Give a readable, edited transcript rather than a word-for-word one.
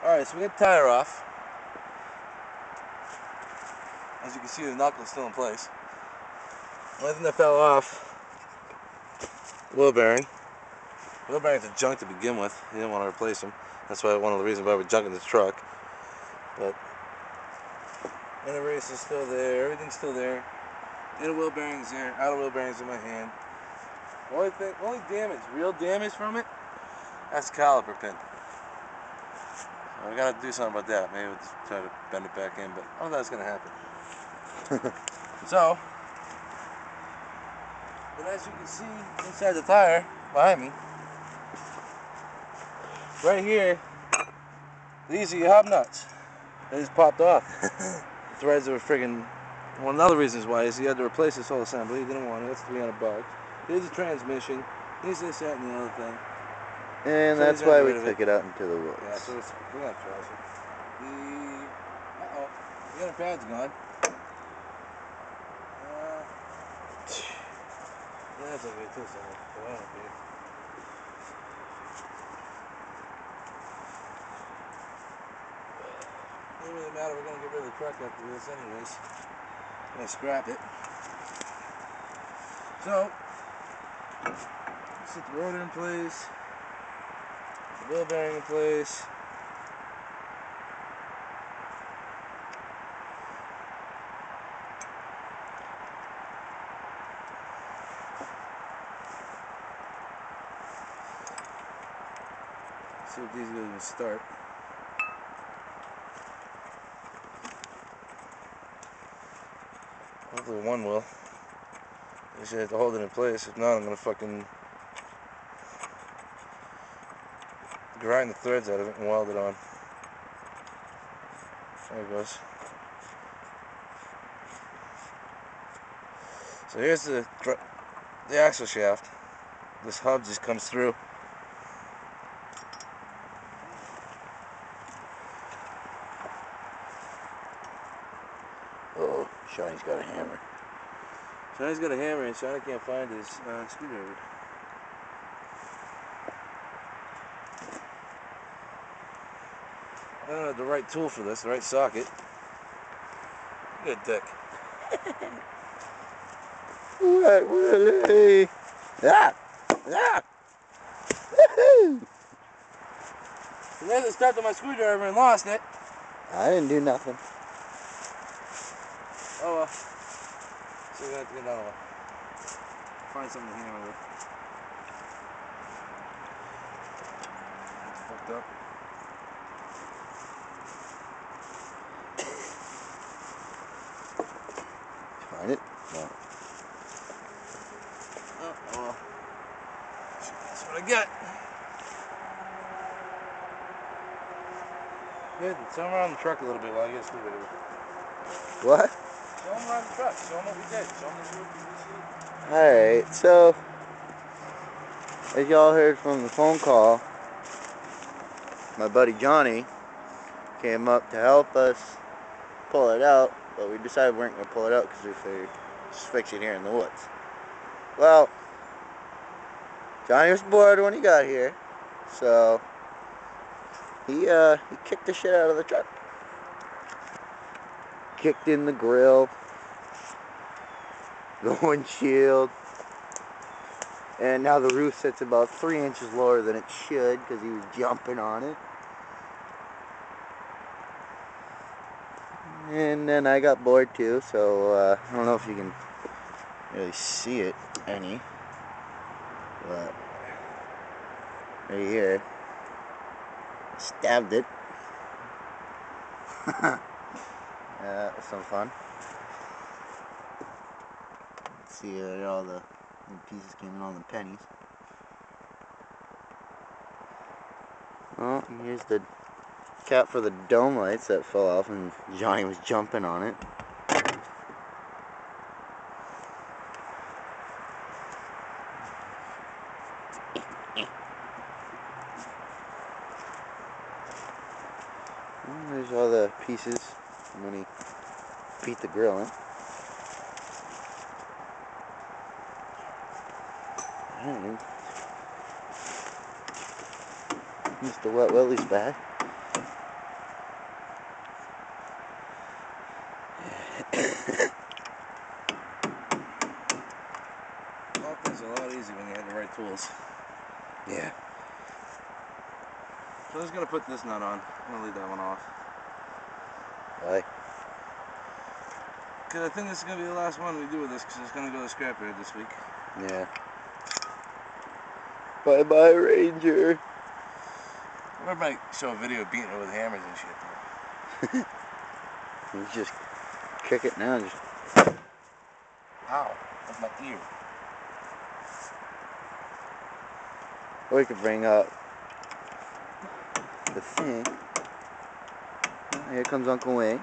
Alright, so we got the tire off. As you can see, the knuckle's still in place. The only thing that fell off, the wheel bearing. The wheel bearings are junk to begin with. He didn't want to replace them. That's why one of the reasons why we're junking the truck. But inner race is still there. Everything's still there. Inner wheel bearings there. Outer wheel bearings in my hand. Only damage, real damage from it, that's the caliper pin. So we gotta do something about that. Maybe we'll just try to bend it back in, but I don't know if that's gonna happen. So, but as you can see inside the tire behind me, right here, these are your hub nuts. They just popped off. The threads were friggin'. One of the other reasons why is he had to replace this whole assembly. He didn't want it. That's $300. Here's the transmission. Here's this, that, and the other thing. And so that's why we took it out into the woods. Yeah, so we're gonna trash it. The other pad's gone. Yeah, that's okay too, so I don't care. Doesn't really matter, we're gonna get rid of the truck after this anyways. I'm gonna scrap it. So, set the rotor in place, the wheel bearing in place. See if these guys will start. Hopefully one will. I should have to hold it in place. If not, I'm gonna fucking grind the threads out of it and weld it on. There it goes. So here's the axle shaft. This hub just comes through. Oh, Shawnee's got a hammer. Shawnee's got a hammer and Shawnee can't find his screwdriver. I don't have the right tool for this, the right socket. Good dick. What, Willie? Ah! Ah! Woohoo! So there's the start to my screwdriver and lost it. I didn't do nothing. Oh well. So we're gonna have to get another one. Find something to hammer with. It's fucked up. Find it? No. Oh well. That's what I got. Good. Show them around the truck a little bit while I get a screwdriver. What? Show them around the truck. Show them what we did. Show them the screwdriver. Alright, so as y'all heard from the phone call, my buddy Johnny came up to help us pull it out, but we decided we weren't going to pull it out because we figured just fix it here in the woods. Well, Johnny was bored when he got here, so he kicked the shit out of the truck. Kicked in the grill, the windshield, and now the roof sits about 3 inches lower than it should because he was jumping on it. And then I got bored too, so I don't know if you can really see it any, but right here, stabbed it. That was some fun. Let's see, all the pieces came in, all the pennies. Well, here's the cap for the dome lights that fell off and Johnny was jumping on it. And there's all the pieces when he beat the grill in. Alright. Mr. Wet Willie's back. So I'm just gonna put this nut on. I'm gonna leave that one off. Why? Because I think this is gonna be the last one we do with this, because it's gonna go to the scrapyard this week. Yeah. Bye bye, Ranger. I might show a video of beating it with hammers and shit though. You just kick it now. Just. Ow, that's my ear. We could bring up the thing. Here comes Uncle Wayne.